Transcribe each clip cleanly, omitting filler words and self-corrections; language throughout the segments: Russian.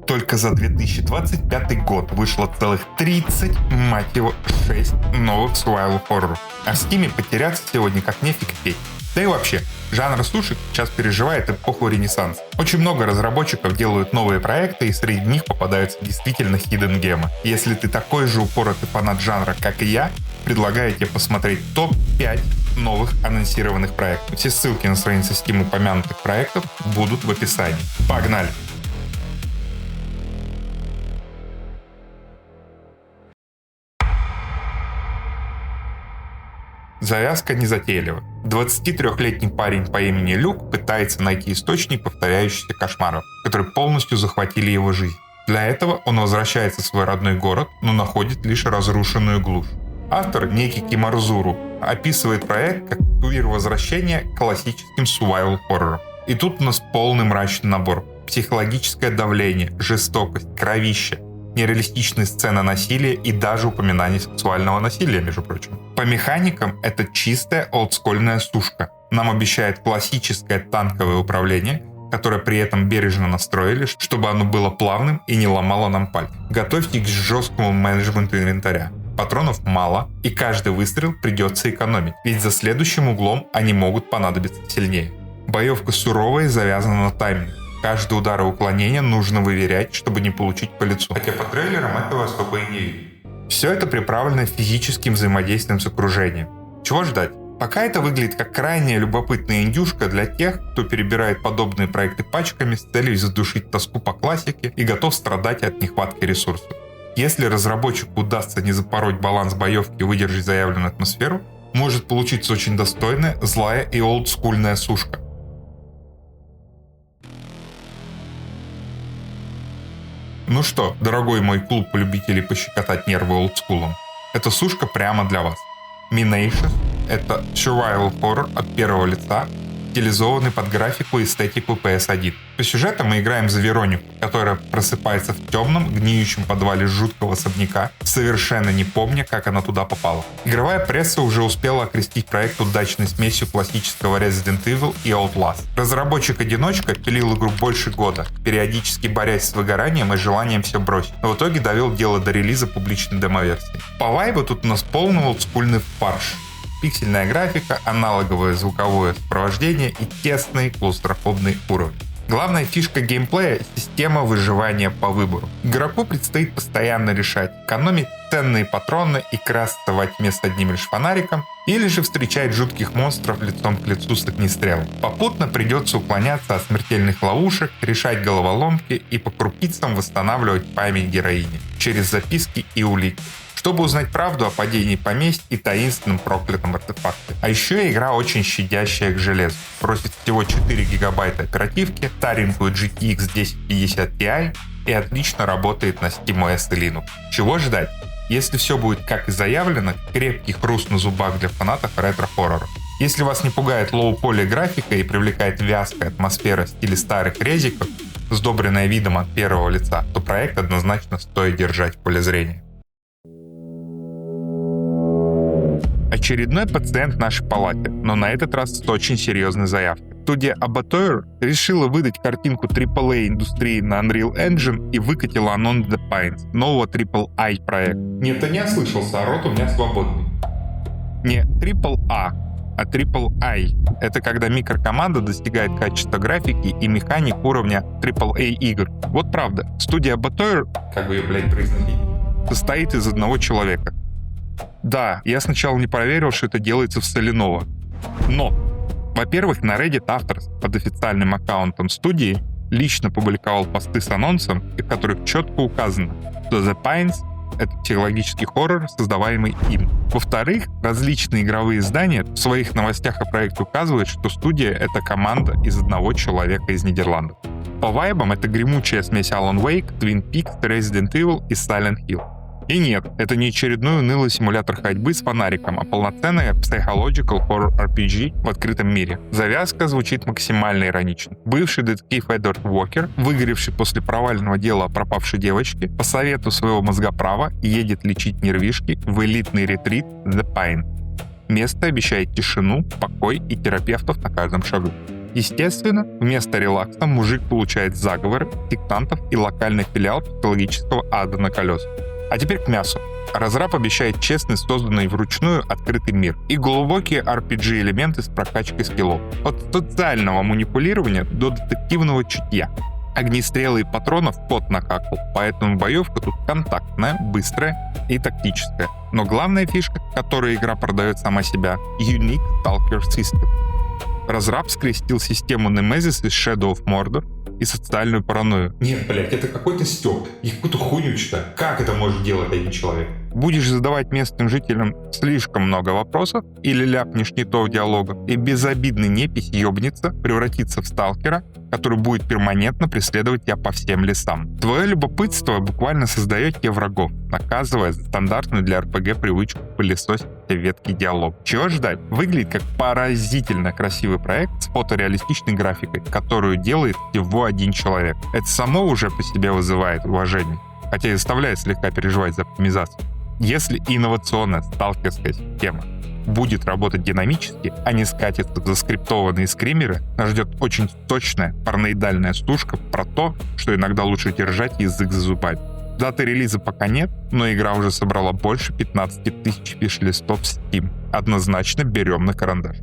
Только за 2025 год вышло целых 30, мать его, 6 новых survival хорроров. А в Steam потеряться сегодня как нефиг петь. Да и вообще, жанр сушек сейчас переживает эпоху ренессанса. Очень много разработчиков делают новые проекты, и среди них попадаются действительно hidden гемы. Если ты такой же упоротый фанат жанра, как и я, предлагаю тебе посмотреть топ-5 новых анонсированных проектов. Все ссылки на страницы Steam упомянутых проектов будут в описании. Погнали! Завязка незатейлива. 23-летний парень по имени Люк пытается найти источник повторяющихся кошмаров, которые полностью захватили его жизнь. Для этого он возвращается в свой родной город, но находит лишь разрушенную глушь. Автор, некий Кимарзуру, описывает проект как квир возвращения к классическим survival хоррорам. И тут у нас полный мрачный набор. Психологическое давление, жестокость, кровище, нереалистичные сцены насилия и даже упоминание сексуального насилия, между прочим. По механикам это чистая олдскульная сушка. Нам обещает классическое танковое управление, которое при этом бережно настроили, чтобы оно было плавным и не ломало нам пальцы. Готовьтесь к жесткому менеджменту инвентаря. Патронов мало, и каждый выстрел придется экономить, ведь за следующим углом они могут понадобиться сильнее. Боевка суровая и завязана на тайминг. Каждый удар и уклонение нужно выверять, чтобы не получить по лицу. Хотя по трейлерам этого особо и не видно. Все это приправлено физическим взаимодействием с окружением. Чего ждать? Пока это выглядит как крайне любопытная индюшка для тех, кто перебирает подобные проекты пачками с целью задушить тоску по классике и готов страдать от нехватки ресурсов. Если разработчику удастся не запороть баланс боевки и выдержать заявленную атмосферу, может получиться очень достойная, злая и олдскульная сушка. Ну что, дорогой мой клуб любителей пощекотать нервы олдскулом, эта сушка прямо для вас. Minacious — это survival horror от первого лица, стилизованный под графику и эстетику PS1. По сюжету мы играем за Веронику, которая просыпается в темном, гниющем подвале жуткого особняка, совершенно не помня, как она туда попала. Игровая пресса уже успела окрестить проект удачной смесью классического Resident Evil и Outlast. Разработчик-одиночка пилил игру больше года, периодически борясь с выгоранием и желанием все бросить, но в итоге довел дело до релиза публичной демо-версии. По вайбу тут у нас полный олдскульный фарш. Пиксельная графика, аналоговое звуковое сопровождение и тесные клаустрофобные уровни. Главная фишка геймплея — система выживания по выбору. Игроку предстоит постоянно решать, экономить ценные патроны и красться во тьме с одним лишь фонариком, или же встречать жутких монстров лицом к лицу с огнестрелом. Попутно придется уклоняться от смертельных ловушек, решать головоломки и по крупицам восстанавливать память героини через записки и улики, чтобы узнать правду о падении поместья и таинственном проклятом артефакте. А еще игра очень щадящая к железу. Просит всего 4 гигабайта оперативки, старенькую GTX 1050 Ti и отлично работает на SteamOS и Linux. Чего ждать? Если все будет как и заявлено, крепкий хруст на зубах для фанатов ретро-хоррора. Если вас не пугает лоу-поли графика и привлекает вязкая атмосфера в стиле старых резиков, сдобренная видом от первого лица, то проект однозначно стоит держать в поле зрения. Очередной пациент в нашей палате, но на этот раз с очень серьезной заявкой. Студия Abattoir решила выдать картинку AAA индустрии на Unreal Engine и выкатила Among the Pines, нового AAA проекта. Нет, я не ослышался, а рот у меня свободный. Не AAA, а AAA. Это когда микрокоманда достигает качества графики и механик уровня AAA игр. Вот правда, студия Abattoir, как бы ее, произносить, состоит из одного человека. Да, я сначала не проверил, что это делается в Соленово. Но, во-первых, на Reddit автор под официальным аккаунтом студии лично публиковал посты с анонсом, в которых четко указано, что The Pines — это психологический хоррор, создаваемый им. Во-вторых, различные игровые издания в своих новостях о проекте указывают, что студия — это команда из одного человека из Нидерландов. По вайбам это гремучая смесь Alan Wake, Twin Peaks, Resident Evil и Silent Hill. И нет, это не очередной унылый симулятор ходьбы с фонариком, а полноценная psychological horror RPG в открытом мире. Завязка звучит максимально иронично. Бывший детектив Эдвард Уокер, выгоревший после провального дела о пропавшей девочке, по совету своего мозгоправа едет лечить нервишки в элитный ретрит The Pine. Место обещает тишину, покой и терапевтов на каждом шагу. Естественно, вместо релакса мужик получает заговоры, сектантов и локальный филиал психологического ада на колесах. А теперь к мясу. Разраб обещает честный, созданный вручную открытый мир и глубокие RPG-элементы с прокачкой скиллов. От социального манипулирования до детективного чутья. Огнестрелы и патронов кот накакал, поэтому боевка тут контактная, быстрая и тактическая. Но главная фишка, которой игра продает сама себя — Unique Stalker System. Разраб скрестил систему Nemesis из Shadow of Mordor и социальную паранойю. Нет, блять, это какой-то стёб. Я какую-то хуйню читаю. Как это может делать один человек? Будешь задавать местным жителям слишком много вопросов или ляпнешь не то в диалогах, и безобидный непись ёбнется, превратится в сталкера, который будет перманентно преследовать тебя по всем лесам. Твое любопытство буквально создает тебе врагов, наказывая за стандартную для RPG привычку пылесосить все ветки диалог. Чего ждать? Выглядит как поразительно красивый проект с фотореалистичной графикой, которую делает всего один человек. Это само уже по себе вызывает уважение, хотя и заставляет слегка переживать за оптимизацию. Если инновационная сталкерская система будет работать динамически, а не скатится в заскриптованные скримеры, нас ждет очень точная параноидальная стушка про то, что иногда лучше держать язык за зубами. Даты релиза пока нет, но игра уже собрала больше 15 тысяч виш-листов в Steam. Однозначно берем на карандаш.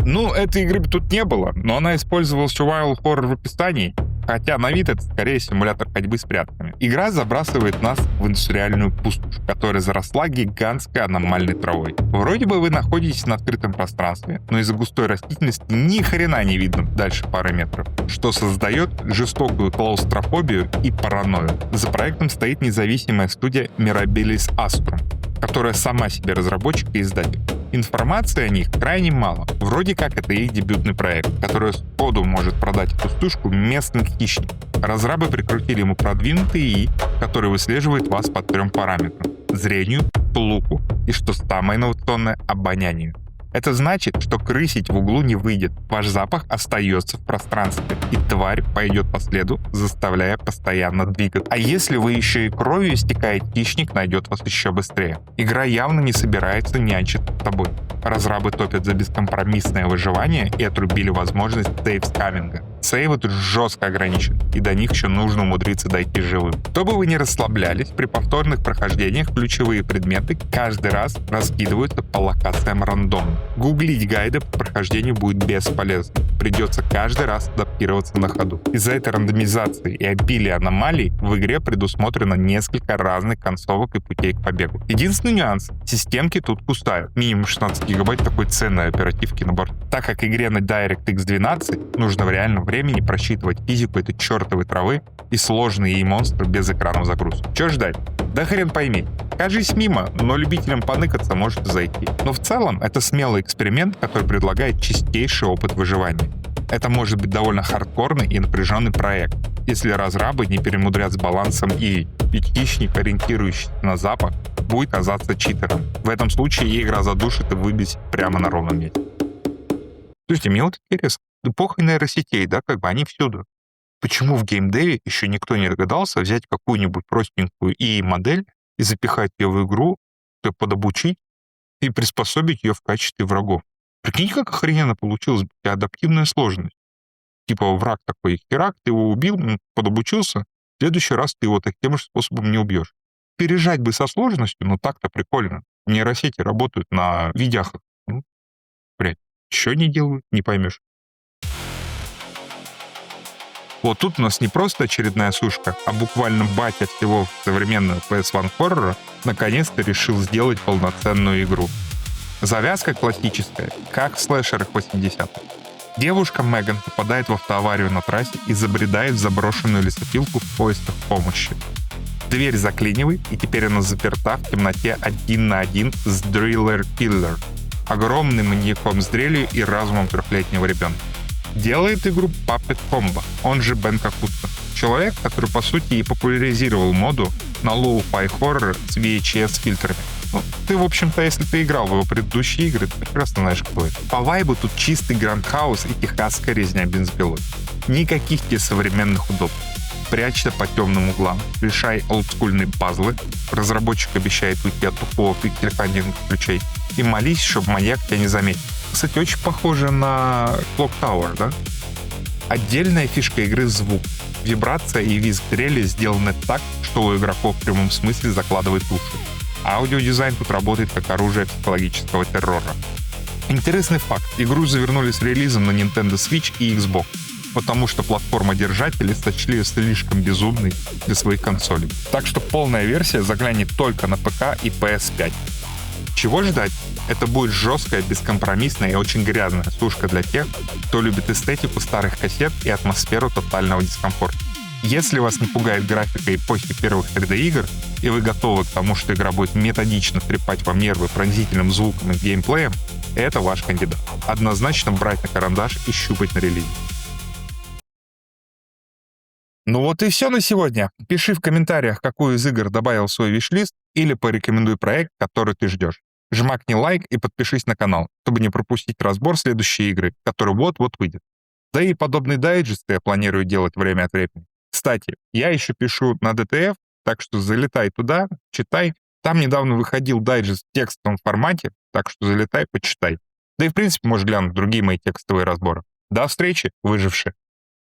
Ну, этой игры бы тут не было, но она использовала survival horror в описании, хотя на вид это скорее симулятор ходьбы с прятками. Игра забрасывает нас в индустриальную пустошь, которая заросла гигантской аномальной травой. Вроде бы вы находитесь на открытом пространстве, но из-за густой растительности ни хрена не видно дальше пары метров, что создает жестокую клаустрофобию и паранойю. За проектом стоит независимая студия Mirabilis Astrum, которая сама себе разработчик и издатель. Информации о них крайне мало. Вроде как это их дебютный проект, который сходу может продать эту стушку местным хищникам. Разрабы прикрутили ему продвинутый ИИ, который выслеживает вас по 3 параметрам: зрению, слуху и, что самое инновационное, обонянию. Это значит, что крысить в углу не выйдет. Ваш запах остается в пространстве, и тварь пойдет по следу, заставляя постоянно двигаться. А если вы еще и кровью истекаете, хищник найдет вас еще быстрее. Игра явно не собирается нянчить с тобой. Разрабы топят за бескомпромиссное выживание и отрубили возможность сейв-скаминга. Сейвы тут жестко ограничены, и до них еще нужно умудриться дойти живым. Чтобы вы не расслаблялись, при повторных прохождениях ключевые предметы каждый раз раскидываются по локациям рандомно. Гуглить гайды по прохождению будет бесполезно. Придется каждый раз адаптироваться на ходу. Из-за этой рандомизации и обилия аномалий в игре предусмотрено несколько разных концовок и путей к побегу. Единственный нюанс — системки тут кусают. Минимум 16 гигабайт такой ценной оперативки на борт. Так как игре на DirectX 12 нужно в реальном времени просчитывать физику этой чертовой травы и сложные ей монстры без экранов загрузки. Чего ждать? Да хрен пойми. Кажись мимо, но любителям поныкаться может зайти. Но в целом это смелый эксперимент, который предлагает чистейший опыт выживания. Это может быть довольно хардкорный и напряженный проект, если разрабы не перемудрят с балансом и ведь хищник, ориентирующийся на запах, будет казаться читером. В этом случае игра задушит и выбесит прямо на ровном месте. Слушайте, мне вот интересно, эпоха нейросетей, да, как бы они всюду. Почему в геймдеве еще никто не догадался взять какую-нибудь простенькую ИИ-модель и запихать ее в игру, подобучить и приспособить ее в качестве врагов? Прикинь, как охрененно получилась бы адаптивная сложность. Типа враг такой херак, ты его убил, он подобучился, в следующий раз ты его таким же способом не убьешь. Пережать бы со сложностью, но так-то прикольно. Нейросети работают на видяхах. Ну, блядь, что они делают, не поймешь. Вот тут у нас не просто очередная сушка, а буквально батя всего современного PS1 хоррора наконец-то решил сделать полноценную игру. Завязка классическая, как в слэшерах 80-х. Девушка Меган попадает в автоаварию на трассе и забредает в заброшенную лесопилку в поисках помощи. Дверь заклинивает, и теперь она заперта в темноте 1 на 1 с Driller Killer, огромным маньяком с дрелью и разумом 3-летнего ребенка. Делает игру Puppet Combo, он же Бен Какутто. Человек, который по сути и популяризировал моду на лоу-фай хоррор с VHS-фильтрами. Ну, ты, в общем-то, если ты играл в его предыдущие игры, ты прекрасно знаешь, кто это. По вайбу тут чистый грандхаус и техасская резня бензопилой. Никаких тебе современных удобств. Прячься по темным углам, решай олдскульные пазлы. Разработчик обещает уйти от тупого пиксель-хантинга ключей. и молись, чтобы маньяк тебя не заметил. Кстати, очень похоже на Clock Tower, да? Отдельная фишка игры — звук. Вибрация и визг дрели сделаны так, что у игроков в прямом смысле закладывает уши. Аудиодизайн тут работает как оружие психологического террора. Интересный факт. Игру завернули с релизом на Nintendo Switch и Xbox, потому что платформодержатели сочли ее слишком безумной для своих консолей. Так что полная версия заглянет только на ПК и PS5. Чего ждать? Это будет жесткая, бескомпромиссная и очень грязная сушка для тех, кто любит эстетику старых кассет и атмосферу тотального дискомфорта. Если вас не пугает графика эпохи первых 3D-игр, и вы готовы к тому, что игра будет методично трепать вам нервы пронзительным звуком и геймплеем, это ваш кандидат. Однозначно брать на карандаш и щупать на релизе. Ну вот и все на сегодня. Пиши в комментариях, какую из игр добавил в свой виш-лист, или порекомендуй проект, который ты ждешь. Жмакни лайк и подпишись на канал, чтобы не пропустить разбор следующей игры, который вот-вот выйдет. Да и подобные дайджесты я планирую делать время от времени. Кстати, я еще пишу на DTF, так что залетай туда, читай. Там недавно выходил дайджест в текстовом формате, так что залетай, почитай. Да и в принципе можешь глянуть другие мои текстовые разборы. До встречи, выжившие!